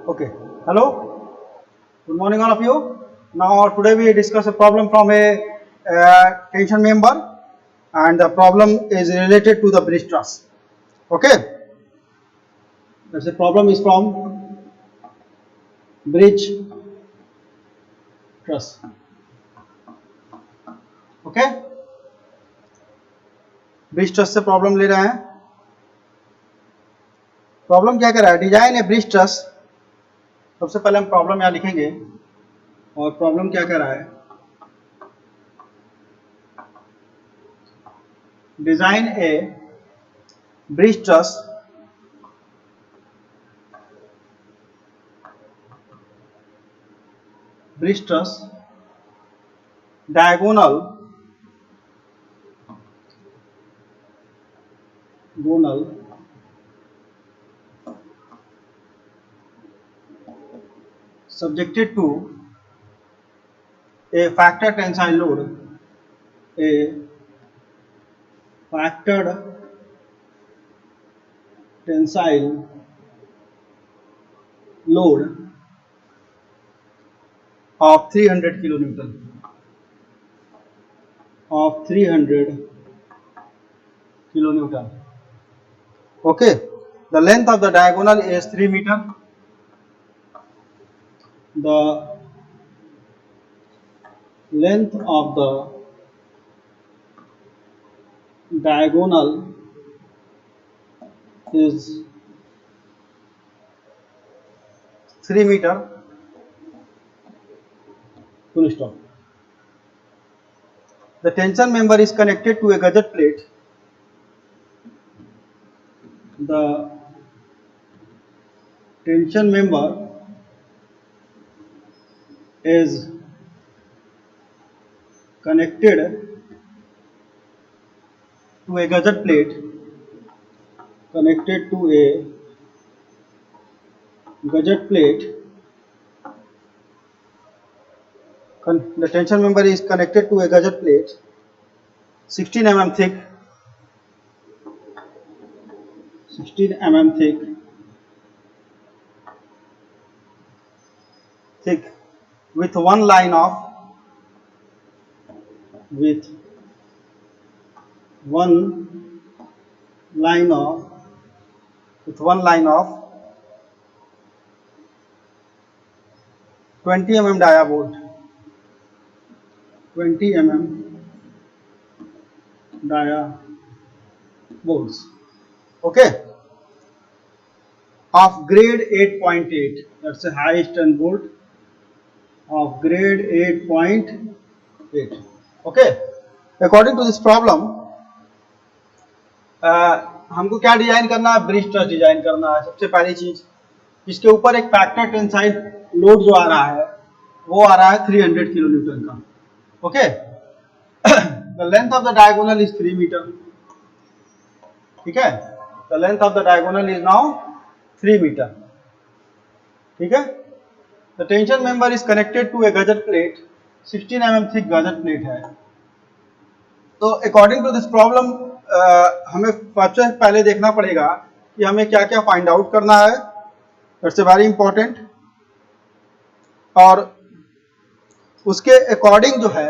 Okay. Hello. Good morning, all of you. Now, today we discuss a problem from a tension member, and the problem is related to the bridge truss. Okay. The problem is from bridge truss. Okay. Bridge truss से problem ले रहे हैं. Problem क्या कर रहा है? Design ए bridge truss. सबसे पहले हम प्रॉब्लम यहाँ लिखेंगे और प्रॉब्लम क्या कह रहा है? Design A bridge truss diagonal subjected to a factor tensile load, a factored tensile load of 300 kilonewton. Okay, the length of the diagonal is 3 meter. The length of the diagonal is 3 meter. Full stop. The tension member is connected to a gusset plate. The tension member is connected to a gusset plate. The tension member is connected to a gusset plate 16 mm thick, with one line of 20 mm dia bolt. 20 mm dia bolts. Okay, of grade 8.8. That's a high strength bolt of grade 8.8. Okay, according to this problem, हमको क्या design करना है? Bridge truss design करना है. सबसे पहली चीज, इसके ऊपर एक फैक्टर टेंसाइल लोड जो आ रहा है वो आ रहा है 300 किलो न्यूटन का. Okay, the length of the diagonal is 3 metre. ठीक है, the length of the diagonal is now 3 metre. ठीक है, the tension member is connected to a gusset plate. 16 mm thick gusset plate है. तो according to this problem हमें सबसे पहले देखना पड़ेगा कि हमें क्या क्या फाइंड आउट करना है. That's a very important. और उसके अकॉर्डिंग जो है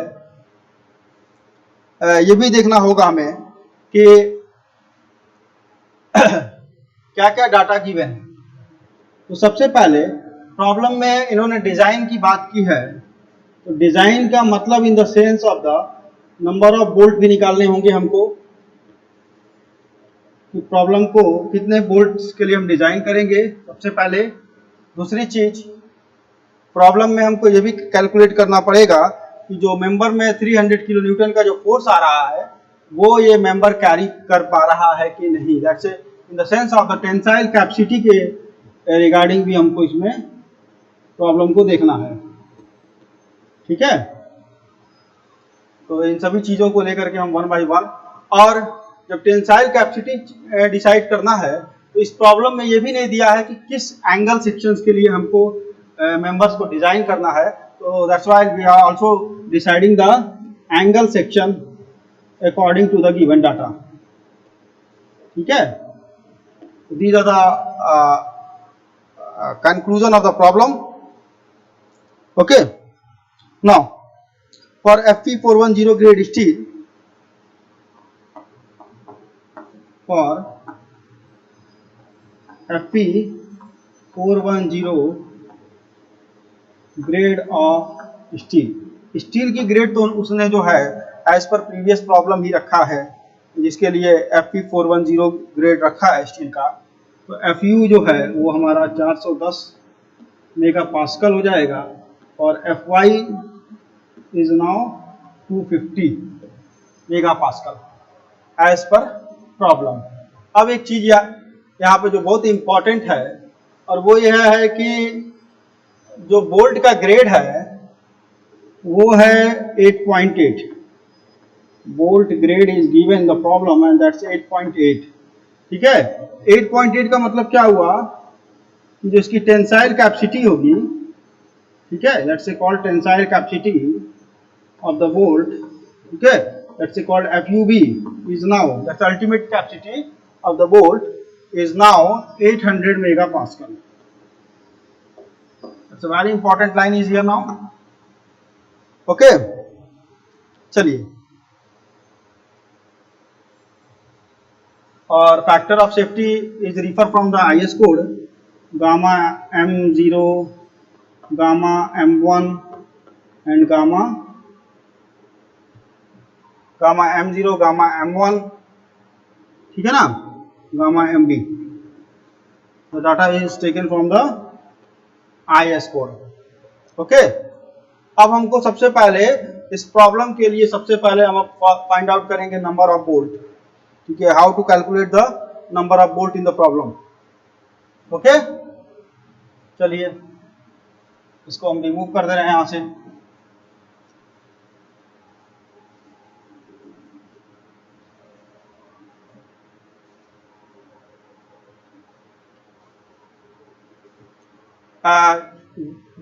ये भी देखना होगा हमें कि क्या क्या डाटा गिवन है. तो सबसे पहले प्रॉब्लम में इन्होंने डिजाइन की बात की है. तो डिजाइन का मतलब in the sense of the number of bolt भी निकालने होंगे हमको. कि प्रॉब्लम को कितने बोल्ट्स के लिए हम डिजाइन करेंगे सबसे पहले. दूसरी चीज, प्रॉब्लम में हमको ये भी कैलकुलेट करना पड़ेगा कि जो मेंबर में 300 किलो न्यूटन का जो फोर्स आ रहा है वो ये मेंबर कैरी कर पा रहा है कि नहीं. That's in the sense of the tensile capacity के रिगार्डिंग भी हमको इसमें प्रॉब्लम को देखना है. ठीक है, तो इन सभी चीजों को लेकर के हम वन बाय वन. और जब टेंसाइल कैपेसिटी डिसाइड करना है तो इस प्रॉब्लम में ये भी नहीं दिया है कि किस एंगल सेक्शंस के लिए हमको मेंबर्स को डिजाइन करना है. तो that's why we are also deciding the angle section according to the given data. ठीक है, these are the conclusion of the problem. Okay, now for Fe410 grade steel, for Fe410 grade of steel, steel की grade तो उसने जो है as per previous problem ही रखा है, जिसके लिए Fe410 ग्रेड रखा है स्टील का। तो Fu जो है वो हमारा 410 मेगा पास्कल हो जाएगा और Fy is now 250 mega pascal as per problem. अब एक चीज यहाँ पे जो बहुत इंपॉर्टेंट है और वो यह है कि जो बोल्ट का ग्रेड है वो है 8.8। Bolt grade is given the problem and that's 8.8। ठीक है, 8.8 का मतलब क्या हुआ कि जो इसकी टेंसाइल कैपेसिटी होगी, ठीक है, that's called tensile capacity of the bolt, ठीक है, that's called FUB is now that's ultimate capacity of the bolt is now 800 mega pascal. It's a very important line is here now. Okay, चलिए, और factor of safety is refer from the IS code gamma M0, gamma M1 and gamma M0, gamma M1, ठीक है ना, gamma MB। The data is taken from the IS code. Okay, अब हमको सबसे पहले इस प्रॉब्लम के लिए सबसे पहले हम फाइंड आउट करेंगे नंबर ऑफ बोल्ट, ठीक है, how to calculate the number of bolt in the problem. Okay, चलिए इसको हम रिमूव कर दे रहे हैं यहां से।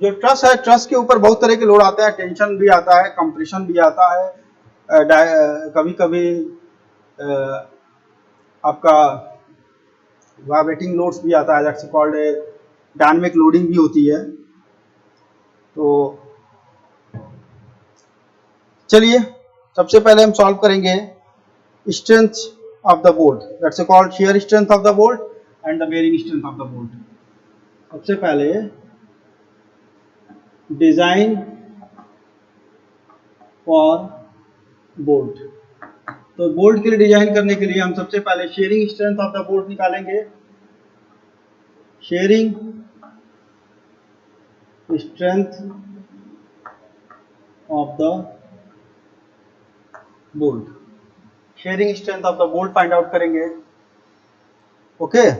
जो ट्रस है, ट्रस के ऊपर बहुत तरह के लोड आते हैं, टेंशन भी आता है, कंप्रेशन भी आता है, कभी कभी आपका वाइब्रेटिंग लोड्स भी आता है, दैट्स कॉल्ड डायनामिक लोडिंग भी होती है। तो चलिए सबसे पहले हम सॉल्व करेंगे strength of the bolt, that's called shear strength of the bolt and the bearing strength of the bolt. सबसे पहले डिजाइन फॉर बोल्ट, तो बोल्ट के लिए डिजाइन करने के लिए हम सबसे पहले shearing strength of the bolt निकालेंगे। Shearing strength of the bolt, shearing strength of the bolt find out करेंगे। Okay,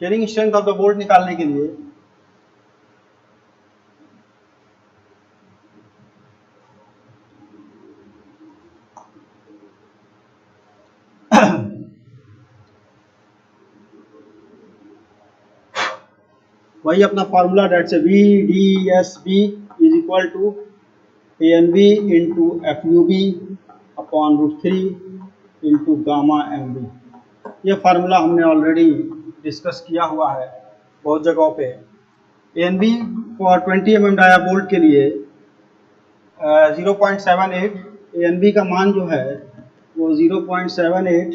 shearing strength of the bolt निकालने के लिए वही अपना formula, that's VDSB is equal to ANB into FUB upon √3 into gamma MB। ये formula हमने already discuss किया हुआ है बहुत जगहों पे। ANB for 20 mm dia bolt के लिए 0.78, ANB का मान जो है वो 0.78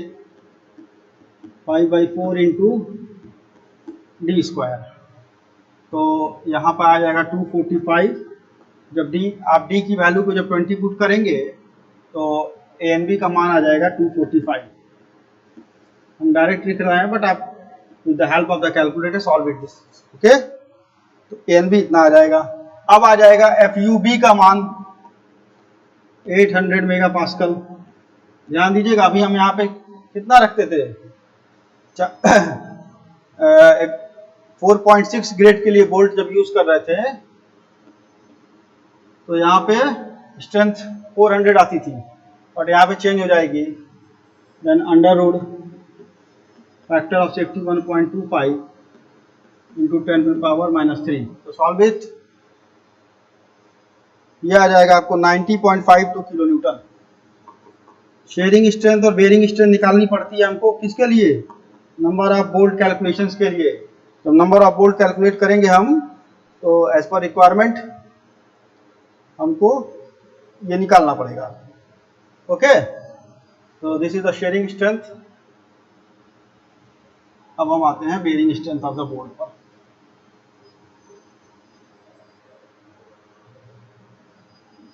5/4 इंटू D स्क्वायर, तो यहाँ पर आ जाएगा 245। जब आप D की वैल्यू को जब 20 पुट करेंगे तो ANB का मान आ जाएगा 245। हम डायरेक्ट लिख रहे हैं बट आप with the help of the calculator solve it this. Okay, तो ANB इतना आ जाएगा। अब आ जाएगा FUB का मान 800 मेगा पास्कल। ध्यान दीजिएगा, अभी हम यहाँ पे कितना रखते थे, 4.6 ग्रेड के लिए बोल्ट जब यूज कर रहे थे तो यहाँ पे स्ट्रेंथ 400 आती थी और यहाँ पे चेंज हो जाएगी, then under root factor of safety 1.25 into 10⁻³ तो सॉल्व इट, ये आ जाएगा आपको 90.52 किलो न्यूटन। शेयरिंग स्ट्रेंथ और बेयरिंग स्ट्रेंथ निकालनी पड़ती है हमको, किसके लिए, नंबर ऑफ बोल्ट कैलकुलेशंस के लिए। जब नंबर ऑफ बोल्ट कैलकुलेट करेंगे हम, तो एज पर रिक्वायरमेंट हमको ये निकालना पड़ेगा। ओके, तो this is the sharing strength. अब हम आते हैं bearing strength of the bolt पर।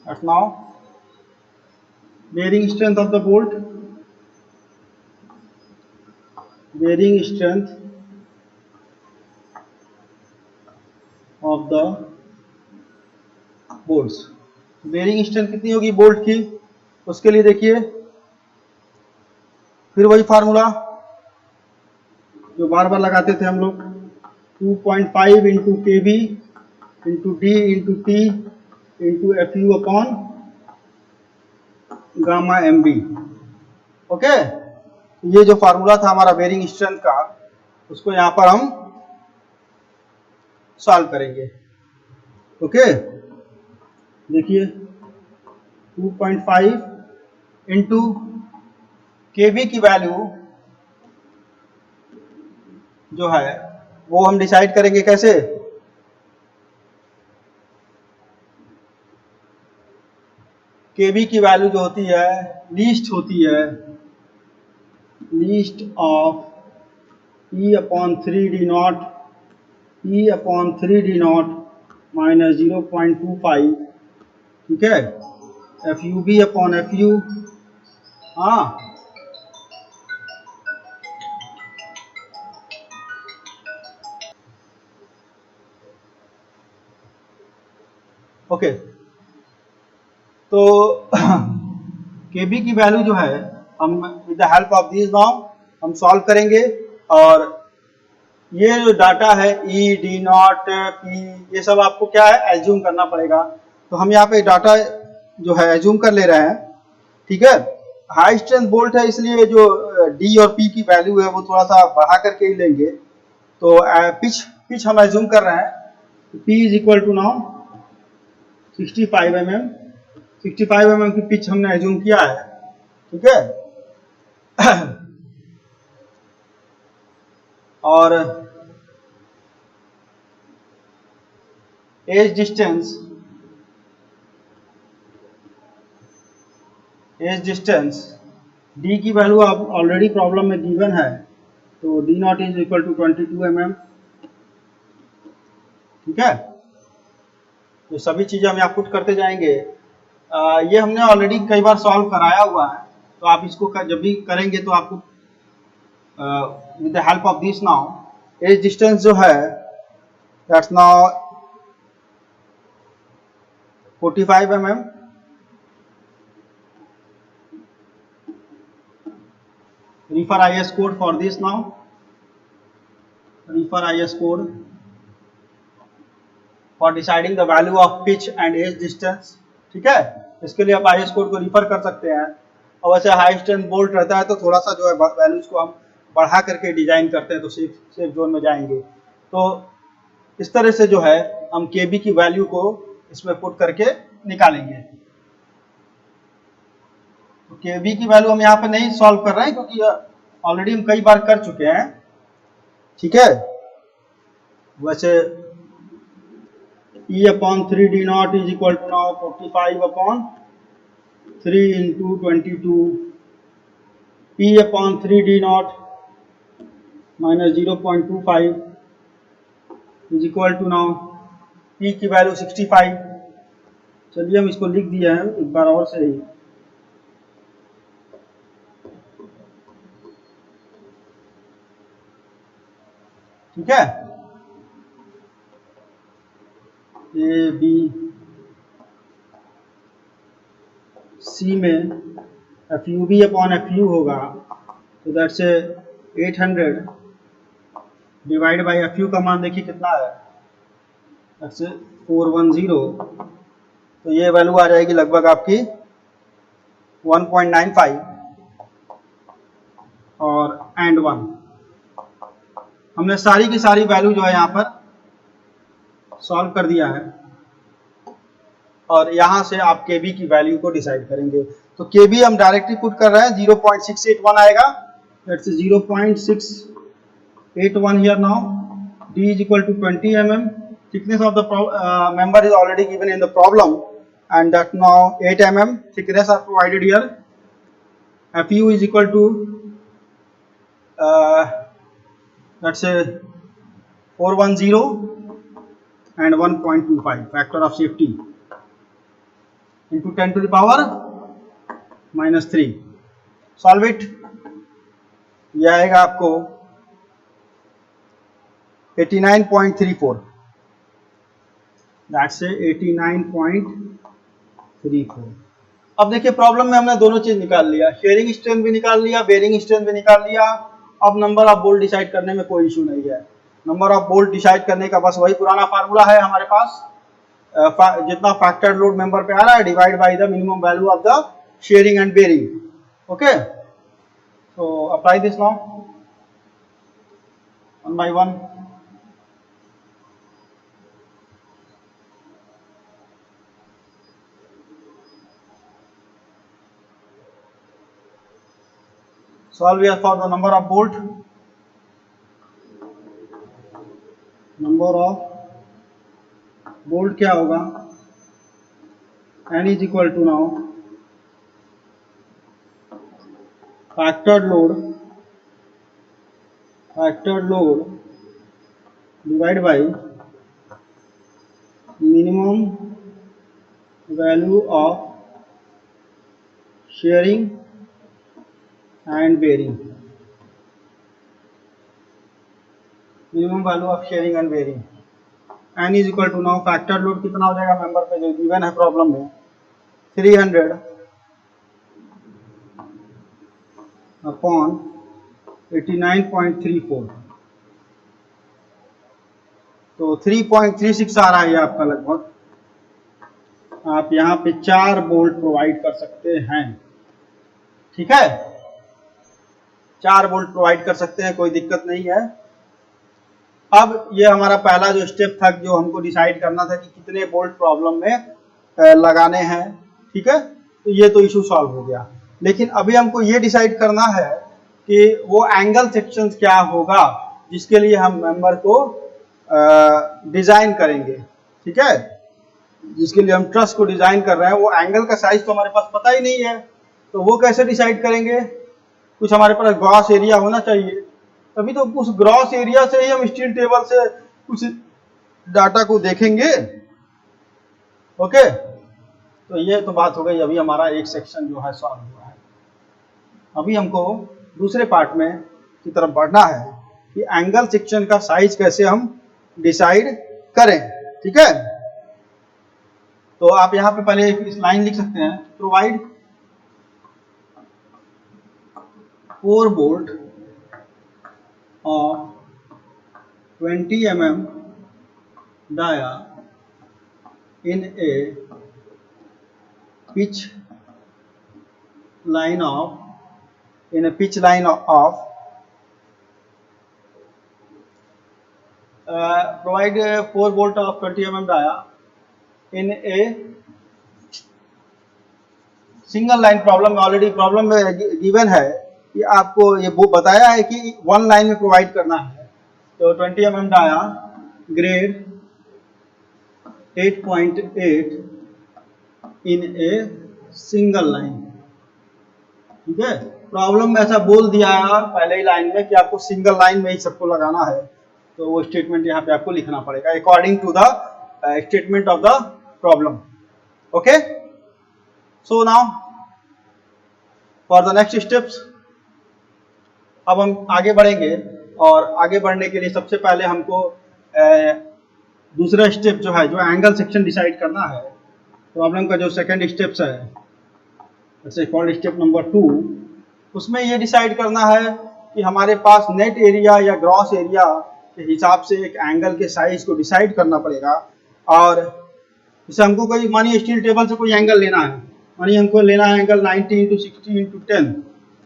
That's now bearing strength of the bolt. Bearing strength of the bolts. Bearing strength कितनी होगी बोल्ट की, उसके लिए देखिए फिर वही फार्मूला जो बार बार लगाते थे हम लोग, 2.5 into K B into D into T into F U upon gamma M B. Okay, ये जो फार्मूला था हमारा बेयरिंग स्ट्रेंथ का, उसको यहां पर हम सॉल्व करेंगे। ओके, देखिए 2.5 इंटू के बी की वैल्यू जो है वो हम डिसाइड करेंगे कैसे, के बी की वैल्यू जो होती है लीस्ट होती है, least of e upon 3d naught, e upon 3d naught minus 0.25, ठीक है, f u b upon f u. हाँ, ओके, तो के बी की वैल्यू जो है हम with the help of this now हम सॉल्व करेंगे, और ये जो डाटा है ई डी नॉट पी, ये सब आपको क्या है एज्यूम करना पड़ेगा। तो हम यहाँ पे डाटा जो है एज्यूम कर ले रहे हैं, ठीक है। हाई स्ट्रेंथ बोल्ट है, इसलिए जो डी और पी की वैल्यू है वो थोड़ा सा बढ़ा करके ही लेंगे। तो पिच हम एज्यूम कर रहे हैं, p is equal to now 65 mm, 65 mm की पिच हमने एज्यूम किया है, ठीक है। और एज डिस्टेंस डी की वैल्यू आप ऑलरेडी प्रॉब्लम में गिवन है, तो d naught is equal to 22 mm, ठीक है। तो सभी चीजें हम यहाँ पुट करते जाएंगे। ये हमने ऑलरेडी कई बार सॉल्व कराया हुआ है, तो आप इसको जब भी करेंगे तो आपको with the help of this now edge distance जो है that's now 45 mm, refer IS code for this now, refer IS code for deciding the value of pitch and edge distance, ठीक है। इसके लिए आप IS कोड को refer कर सकते हैं। और वैसे हाई स्ट्रेंथ बोल्ट रहता है तो थोड़ा सा जो है वैल्यूज को हम बढ़ा करके डिजाइन करते हैं, तो सेफ जोन में जाएंगे। तो इस तरह से जो है हम केबी की वैल्यू को इसमें पुट करके निकालेंगे। तो केबी की वैल्यू हम यहाँ पे नहीं सॉल्व कर रहे हैं क्योंकि ऑलरेडी हम कई बार कर चुके हैं, ठीक है। वैसे E upon 3d naught is equal to now 45 upon 3 into 22, P upon 3d naught minus 0.25 is equal to now P की वैल्यू 65। चलिए हम इसको लिख दिया है एक बार और से ही, ठीक है। ए बी सी में f u b upon f u होगा, तो that's 800 divide by f u का मान देखिए कितना है, दैट्स 410। तो ये वैल्यू आ जाएगी लगभग आपकी 1.95 और एंड 1। हमने सारी की सारी वैल्यू जो है यहाँ पर सॉल्व कर दिया है, और यहाँ से आप केबी की वैल्यू को डिसाइड करेंगे। तो केबी हम डायरेक्टली पुट कर रहे हैं, 0.681 आएगा, that's 0.681 here now, D is equal to 20 mm. Thickness of the member is already given in the problem, and that now 8 mm thickness are provided here. Fu is equal to let's say 410 and 1.25 factor of safety into 10 to the power minus 3. Solve it. ये आएगा आपको 89.34. That's 89.34. अब देखिए problem में हमने दोनों चीज निकाल लिया, शेयरिंग स्ट्रेंथ भी निकाल लिया, बेरिंग स्ट्रेंथ भी निकाल लिया. अब नंबर ऑफ बोल्ट डिसाइड करने में कोई इशू नहीं है. नंबर ऑफ बोल्ट डिसाइड करने का बस वही पुराना फार्मूला है हमारे पास. जितना फैक्टर्ड लोड मेंबर पे आ रहा है divide by the minimum value of the shearing and bearing. Okay, so apply this now one by one. Solve here for the number of bolt. Number of bolt क्या होगा? N is equal to now factored load divided by minimum value of shearing and bearing. Minimum value of shearing and bearing. N is equal to now factor load कितना हो जाएगा member पे जो given है problem में 300 upon 89.34. तो 3.36 आ रहा है आपका लगभग. आप यहाँ पे 4 बोल्ट प्रोवाइड कर सकते हैं. ठीक है, 4 बोल्ट प्रोवाइड कर सकते हैं, कोई दिक्कत नहीं है. अब ये हमारा पहला जो स्टेप था जो हमको डिसाइड करना था कि कितने बोल्ट प्रॉब्लम में लगाने हैं. ठीक है, तो ये तो इशू सॉल्व हो गया. लेकिन अभी हमको ये डिसाइड करना है कि वो एंगल सेक्शन क्या होगा जिसके लिए हम मेंबर को डिजाइन करेंगे. ठीक है, जिसके लिए हम ट्रस को डिजाइन कर रहे हैं वो एंगल का साइज तो हमारे पास पता ही नहीं है. तो वो कैसे डिसाइड करेंगे? कुछ हमारे पास ग्रॉस एरिया होना चाहिए, तभी तो उस ग्रॉस एरिया से ही हम स्टील टेबल से कुछ डाटा को देखेंगे. ओके, तो ये तो बात हो गई. अभी हमारा एक सेक्शन जो है सॉल्व हुआ है. अभी हमको दूसरे पार्ट में की तरफ बढ़ना है कि एंगल सेक्शन का साइज कैसे हम डिसाइड करें. ठीक है, तो आप यहाँ पे पहले इस लाइन लिख सकते हैं. Provide 4 bolt of 20 mm dia in a pitch line of provide 4 bolt of 20 mm dia in a single line. Problem में ऑलरेडी प्रॉब्लम में गिवन है कि आपको ये बताया है कि 1 लाइन में प्रोवाइड करना है. तो 20 mm dia grade 8.8 in a single line. ठीक है, प्रॉब्लम में ऐसा बोल दिया है पहले ही लाइन में कि आपको सिंगल लाइन में ही सबको लगाना है. तो वो स्टेटमेंट यहाँ पे आपको लिखना पड़ेगा according to the statement of the problem. Okay, so now for the next steps. अब हम आगे बढ़ेंगे और आगे बढ़ने के लिए सबसे पहले हमको दूसरा स्टेप जो है जो एंगल सेक्शन डिसाइड करना है. प्रॉब्लम का जो सेकंड स्टेप्स है जैसे कॉल्ड स्टेप नंबर 2, उसमें ये डिसाइड करना है कि हमारे पास नेट एरिया या ग्रॉस एरिया के हिसाब से एक एंगल के साइज को डिसाइड करना पड़ेगा. और जैसे हमको कोई मानिए स्टील टेबल से कोई एंगल लेना है, मानिए हमको लेना है एंगल 90 × 60 × 10,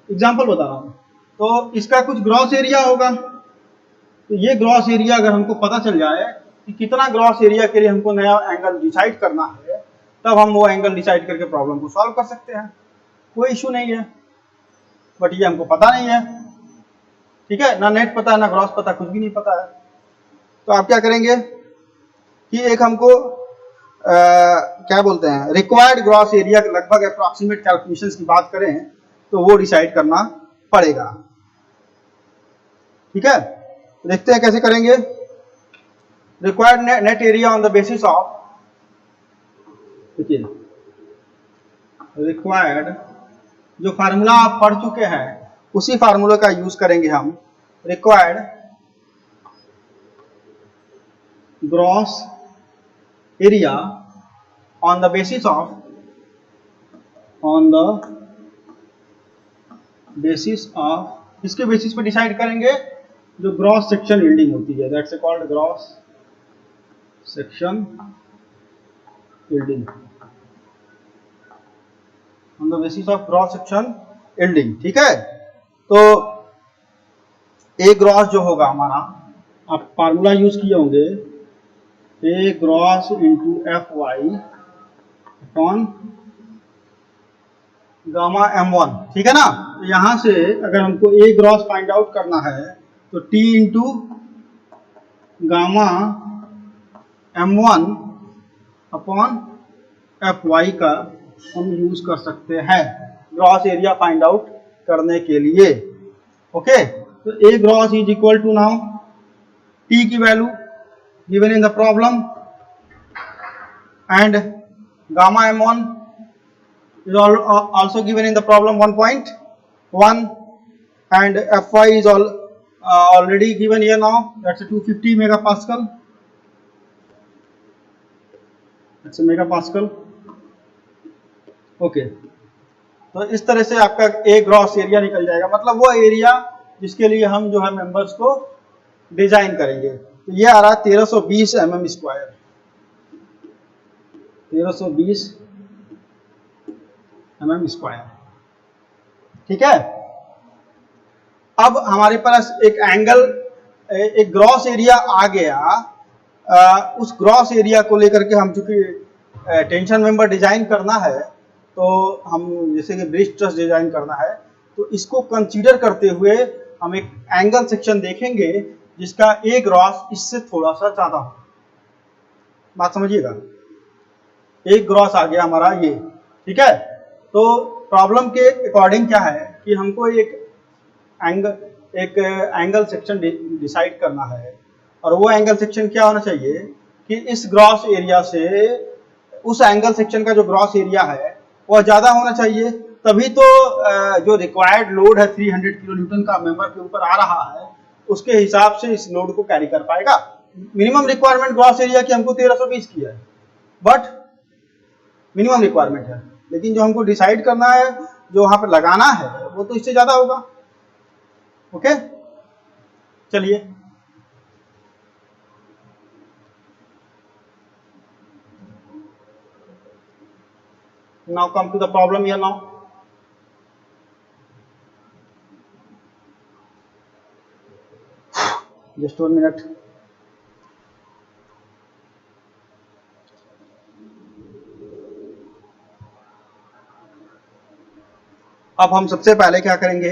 एग्जाम्पल बता रहा हूँ. तो इसका कुछ ग्रॉस एरिया होगा. तो ये ग्रॉस एरिया अगर हमको पता चल जाए कि कितना ग्रॉस एरिया के लिए हमको नया एंगल डिसाइड करना है, तब हम वो एंगल डिसाइड करके प्रॉब्लम को सॉल्व कर सकते हैं. कोई इशू नहीं है. बट ये हमको पता नहीं है. ठीक है, ना नेट पता है, ना ग्रॉस पता, कुछ भी नहीं पता है. तो आप क्या करेंगे कि एक हमको क्या बोलते हैं रिक्वायर्ड ग्रॉस एरिया के लगभग अप्रॉक्सीमेट कैलकुलेशंस की बात करें तो वो डिसाइड करना पड़ेगा। ठीक है, देखते हैं कैसे करेंगे। Required net area on the basis of, देखिए रिक्वायर्ड, जो फार्मूला आप पढ़ चुके हैं उसी फार्मूले का यूज करेंगे हम। Required gross area on the basis of, किसके बेसिस पे डिसाइड करेंगे, जो ग्रॉस सेक्शन यील्डिंग होती है, that's called gross section yielding, on the basis of gross section yielding. ठीक है, तो ए ग्रॉस जो होगा हमारा, आप फार्मूला यूज किए होंगे, A gross into F Y upon gamma M1। ठीक है ना, यहां से अगर हमको ए ग्रॉस फाइंड आउट करना है तो t into gamma M1 upon f y का हम यूज कर सकते हैं ग्रॉस एरिया फाइंड आउट करने के लिए। ओके, तो A gross is equal to now T की value given in the problem and gamma M1 is also given in the problem 1.1 and Fy is already given here now, that's a 250 megapascal, that's a megapascal। Okay, तो इस तरह से आपका ए gross area निकल जाएगा, मतलब वो एरिया जिसके लिए हम जो है मेंबर्स को डिजाइन करेंगे। तो ये आ रहा है 1320 mm स्क्वायर, 1320 mm स्क्वायर। ठीक है, अब हमारे पास एक एंगल, एक ग्रॉस एरिया आ गया। उस ग्रॉस एरिया को लेकर के हम चूंकि टेंशन मेंबर डिजाइन करना है, तो हम जैसे कि ब्रिज ट्रस डिजाइन करना है, तो इसको कंसीडर करते हुए हम एक एंगल सेक्शन देखेंगे जिसका ए ग्रॉस इससे थोड़ा सा ज्यादा हो। बात समझिएगा, एक ग्रॉस आ गया हमारा ये। ठीक है, तो प्रॉब्लम के अकॉर्डिंग क्या है कि हमको एक एंगल सेक्शन डिसाइड करना है, और वो एंगल सेक्शन क्या होना चाहिए कि इस ग्रॉस एरिया से उस एंगल सेक्शन का जो ग्रॉस एरिया है वह ज्यादा होना चाहिए, तभी तो जो रिक्वायर्ड लोड है 300 किलो न्यूटन का मेंबर के ऊपर आ रहा है, उसके हिसाब से इस लोड को कैरी कर पाएगा। मिनिमम रिक्वायरमेंट ग्रॉस एरिया की हमको 1320 की है, बट मिनिमम रिक्वायरमेंट है, लेकिन जो हमको डिसाइड करना है, जो वहां पर लगाना है, वो तो इससे ज्यादा होगा। ओके, चलिए now come to the problem here now। just 1 minute। अब हम सबसे पहले क्या करेंगे,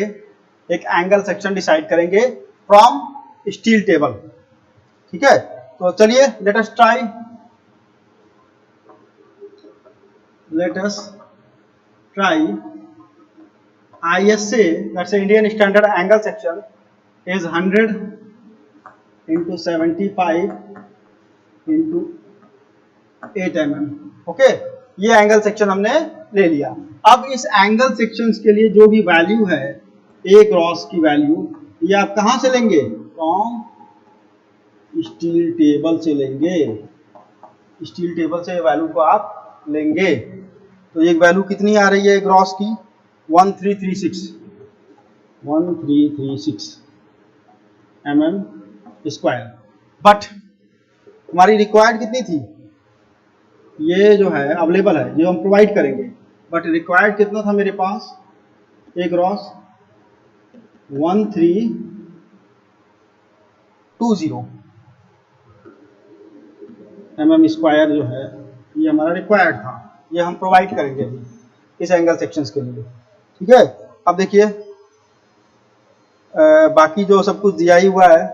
एक एंगल सेक्शन डिसाइड करेंगे फ्रॉम स्टील टेबल। ठीक है, तो चलिए let us try, ISA, that's the Indian Standard Angle Section, is 100 into 75 into 8 mm। Okay, ये एंगल सेक्शन हमने ले लिया। अब इस एंगल सेक्शंस के लिए जो भी वैल्यू है ए क्रॉस की वैल्यू, ये आप कहां से लेंगे, फ्रॉम स्टील टेबल से लेंगे। स्टील टेबल से वैल्यू को आप लेंगे, तो एक वैल्यू कितनी आ रही है ग्रॉस की, 1336 mm स्क्वायर। बट हमारी रिक्वायर्ड कितनी थी, ये जो है अवेलेबल है, जो हम प्रोवाइड करेंगे, बट रिक्वायर्ड कितना था मेरे पास, ए ग्रॉस 1320 mm स्क्वायर जो है, ये हमारा रिक्वायर्ड था, ये हम प्रोवाइड करेंगे अभी इस एंगल सेक्शंस के लिए। ठीक है, अब देखिए बाकी जो सब कुछ दिया ही हुआ है,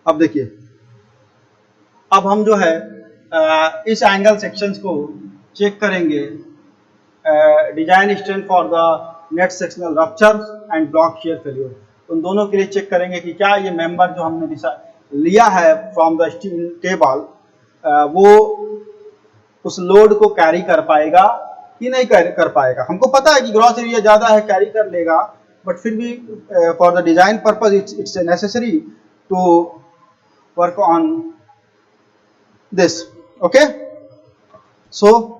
अब देखिए, अब हम जो है इस एंगल सेक्शंस को चेक करेंगे, design strength for the net sectional rupture and block share failure. उन दोनों के लिए चेक करेंगे कि क्या ये मेंबर जो हमने लिया है फ्रॉम द स्टील टेबल वो उस लोड को कैरी कर पाएगा कि नहीं कर पाएगा। हमको पता है कि ग्रॉस एरिया ज्यादा है, कैरी कर लेगा, बट फिर भी for the design purpose it's necessary to work on this. Okay, so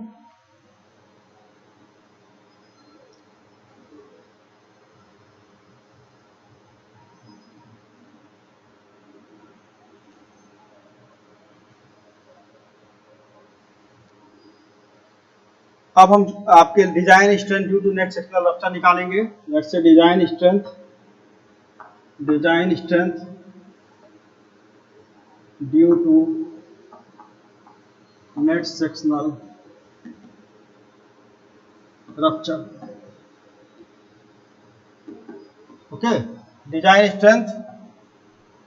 अब हम आपके design strength due to net sectional rupture निकालेंगे। Let's say design strength due to net sectional rupture. Okay, design strength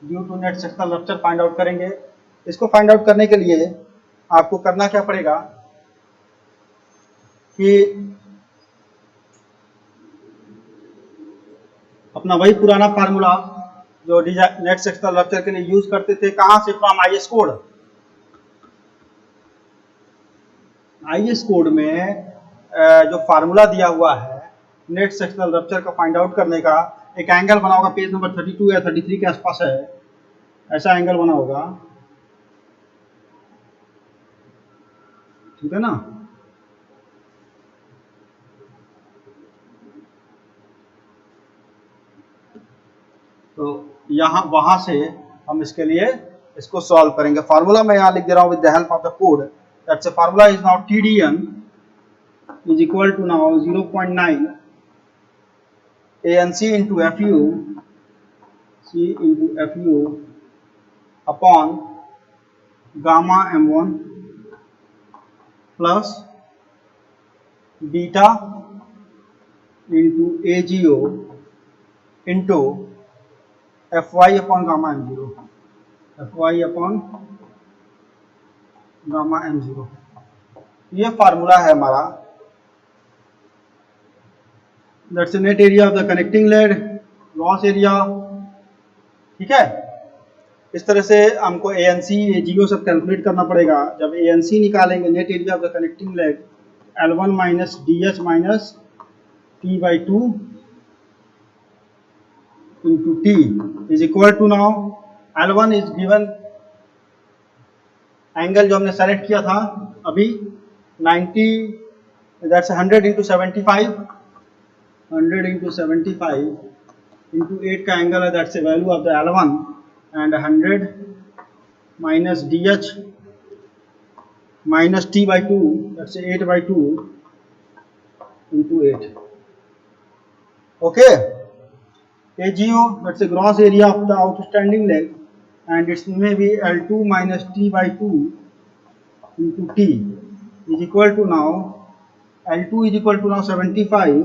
due to net sectional rupture find out करेंगे। इसको find out करने के लिए आपको करना क्या पड़ेगा कि अपना वही पुराना फार्मूला जो नेट सेक्शनल रप्चर के लिए यूज करते थे, कहां से, from IS code. IS code में जो फार्मूला दिया हुआ है नेट सेक्शनल रप्चर का फाइंड आउट करने का, एक एंगल बना होगा, पेज नंबर 32 या 33 के आसपास है, ऐसा एंगल बना होगा, ठीक है ना। तो यहाँ वहां से हम इसके लिए इसको सॉल्व करेंगे। फार्मूला मैं यहाँ लिख दे रहा हूँ with the help of the code. That's a formula is now TDN is equal to now 0.9 ANC into FU upon gamma M1 plus beta into AGO into FY upon gamma M0, FY upon gamma M0। ये formula है हमारा। That's the net area of the connecting leg, loss area, ठीक है। इस तरह से हमको ANC AGO सब कैलकुलेट करना पड़ेगा। जब ANC निकालेंगे, net area of the connecting leg, L1 minus DH minus T/2 into T is equal to now L1 is given, angle जो हमने सेलेक्ट किया था अभी 90, दैट्स 100 into 75, 100 into 75 into 8 का एंगल है, that's the value of the L1 and 100 minus DH minus T/2, that's 8/2 into 8। Okay, AGO, that's a gross area of the outstanding leg, and it may be L2 minus T/2 into T is equal to now, L2 is equal to now 75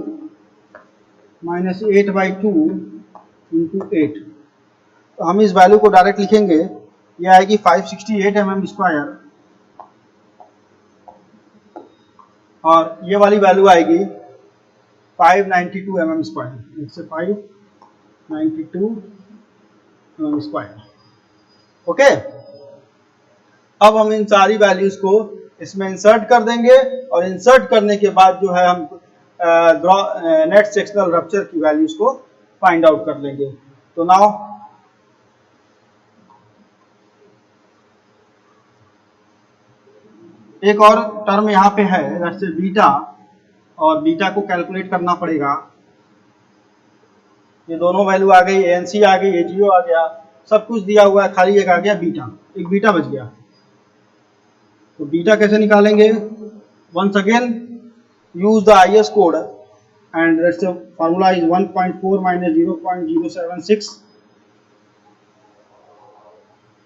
minus 8/2 into 8। तो हम इस value को direct लिखेंगे, ये आएगी 568 mm square, और ये वाली वैल्यू आएगी 592 mm स्क्वायर, इससे 592 mm स्क्वायर। ओके, अब हम इन सारी वैल्यूज को इसमें इंसर्ट कर देंगे, और इंसर्ट करने के बाद जो है हम नेट सेक्शनल रप्चर की वैल्यूज को फाइंड आउट कर लेंगे। तो नाउ एक और टर्म यहाँ पे है, दैट्स बीटा, और बीटा को कैलकुलेट करना पड़ेगा। ये दोनों वैल्यू आ गई, ANC आ गई, AGO आ गया, सब कुछ दिया हुआ है, खाली एक आ गया बीटा, एक बीटा बच गया। तो बीटा कैसे निकालेंगे? Once again use the IS code, and that's the formula is 1.4 minus 0.076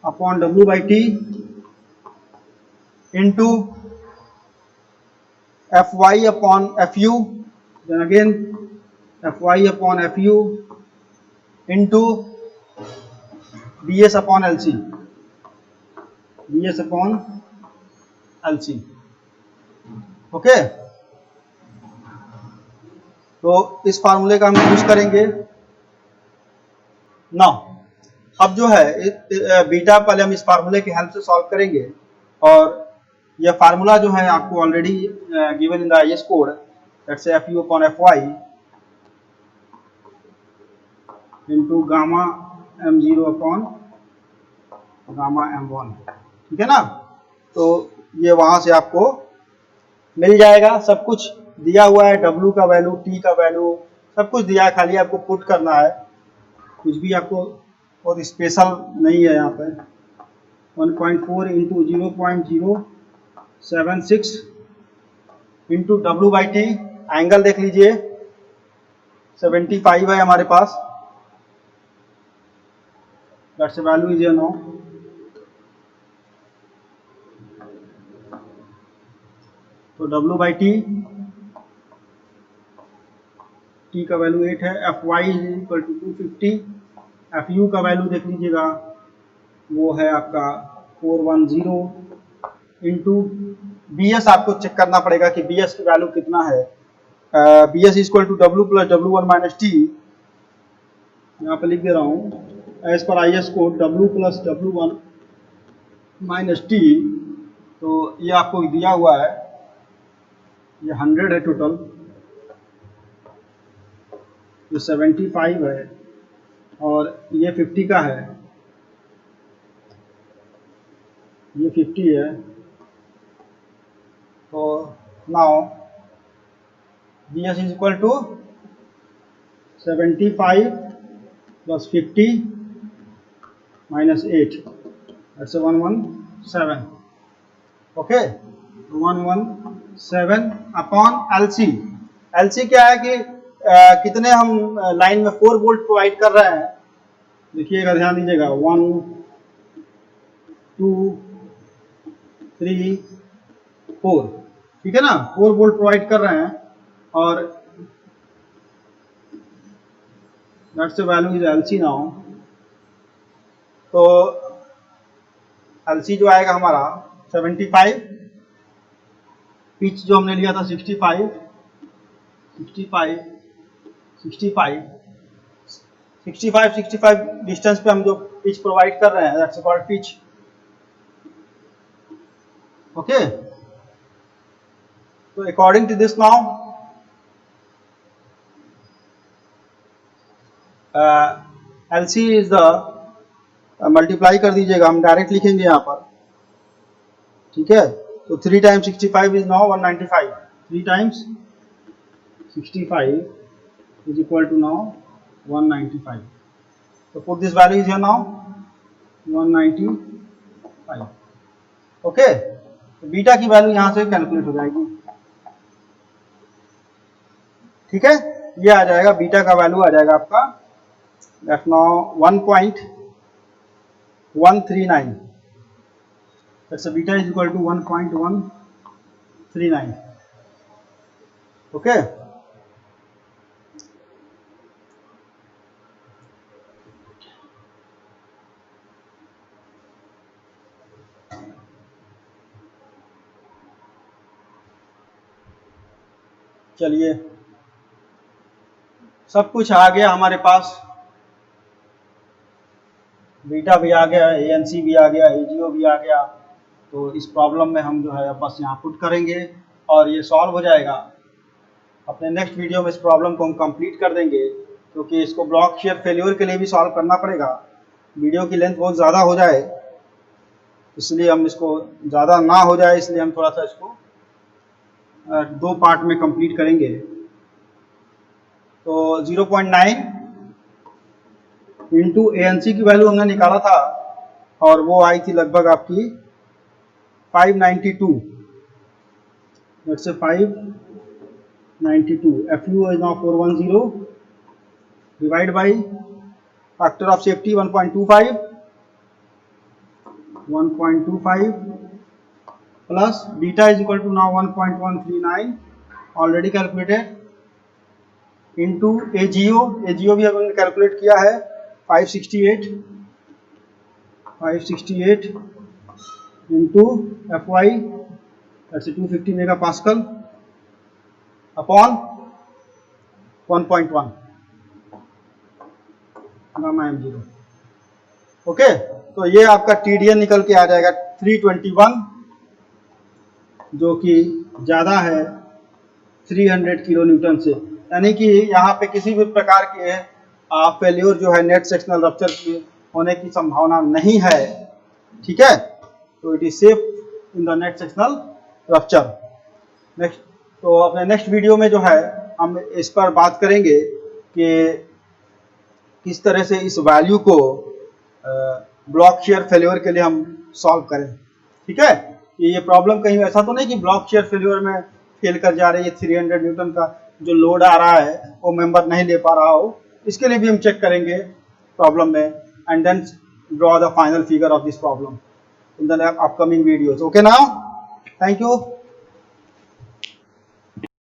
upon W/T into FY upon FU, then again FY upon FU into BS upon LC, BS upon LC। Okay, तो इस फार्मूले का हम use करेंगे। Now अब जो है beta पहले हम इस फार्मूले की हेल्प से सॉल्व करेंगे, और यह फार्मूला जो है आपको already given in the IS code, that's FU upon FY into gamma M0 upon gamma M1, ठीक है ना। तो ये वहां से आपको मिल जाएगा, सब कुछ दिया हुआ है, W का वैल्यू, T का वैल्यू, सब कुछ दिया है, खाली आपको पुट करना है, कुछ भी आपको बहुत स्पेशल नहीं है यहाँ पे। 1.4 इंटू 0.076 इंटू W/T, एंगल देख लीजिए 75 है हमारे पास, दैट्स वैल्यू इज नो। तो W/T, T का वैल्यू 8 है, FY is equal to 250, FU का वैल्यू देख लीजिएगा वो है आपका 410 इंटू BS, आपको चेक करना पड़ेगा कि BS की वैल्यू कितना है। BS is equal to W plus W1 minus T, यहाँ पे लिख दे रहा हूँ एज पर IS code W plus W1 minus T। तो ये आपको दिया हुआ है, ये 100 है टोटल, ये 75 है, और ये 50 का है, ये 50 है। तो now BS is equal to 75 plus 50 minus 8, that's 117। Okay, 117 upon LC। LC क्या है कि कितने हम लाइन में 4 वोल्ट प्रोवाइड कर रहे हैं, देखिएगा, ध्यान दीजिएगा, 1 2 3 4, ठीक है ना, 4 वोल्ट प्रोवाइड कर रहे हैं, और that's the value is LC now. तो LC जो आएगा हमारा 75, पिच जो हमने लिया था 65 डिस्टेंस पे हम जो पिच प्रोवाइड कर रहे हैं, दैट्स कॉल्ड पिच। ओके, तो according to this now LC is the, multiply कर दीजिएगा, हम डायरेक्ट लिखेंगे यहाँ पर, ठीक है। तो 3 times 65 is now 195, 3 times 65 is equal to now 195. So put this value is here now 195. Okay, तो बीटा की वैल्यू यहां से कैलकुलेट हो जाएगी, ठीक है। ये आ जाएगा, बीटा का वैल्यू आ जाएगा आपका, that's now 1.139, that's beta is equal to 1.139। Okay, चलिए, सब कुछ आ गया हमारे पास, बीटा भी आ गया, ANC भी आ गया, AGO भी आ गया। तो इस प्रॉब्लम में हम जो है बस यहाँ पुट करेंगे और ये सॉल्व हो जाएगा। अपने नेक्स्ट वीडियो में इस प्रॉब्लम को हम कंप्लीट कर देंगे, क्योंकि इसको ब्लॉक शेयर फेल्योर के लिए भी सॉल्व करना पड़ेगा। वीडियो की लेंथ बहुत ज़्यादा हो जाए, इसलिए हम इसको ज़्यादा ना हो जाए, इसलिए हम थोड़ा सा इसको 2 पार्ट में कंप्लीट करेंगे। तो 0.9 इंटू ANC की वैल्यू हमने निकाला था, और वो आई थी लगभग आपकी 592, let's say 592। FU is now 410 divide by factor of safety 1.25 plus beta is equal to now 1.139 already calculated, into AGO भी हमने कैलकुलेट किया है 568 568 into Fy, that's 250 megapascal upon 1.1 gamma m0। Okay, तो ये आपका TDN निकल के आ जाएगा 321, जो कि ज़्यादा है 300 किलो न्यूटन से, यानी कि यहाँ पे किसी भी प्रकार के फेल्योर जो है नेट सेक्शनल रप्चर की होने की संभावना नहीं है। ठीक है, तो it is safe in the net sectional rupture. Next, तो अपने नेक्स्ट वीडियो में जो है हम इस पर बात करेंगे कि किस तरह से इस वैल्यू को ब्लॉक शेयर फेल्योर के लिए हम सॉल्व करें। ठीक है, ये प्रॉब्लम कहीं ऐसा तो नहीं कि ब्लॉक शेयर फेल्योर में फेल कर जा रही है, 300 न्यूटन का जो लोड आ रहा है वो मेंबर नहीं ले पा रहा हो, इसके लिए भी हम चेक करेंगे प्रॉब्लम में, and then draw the final figure of this problem in the upcoming videos. Okay now, thank you.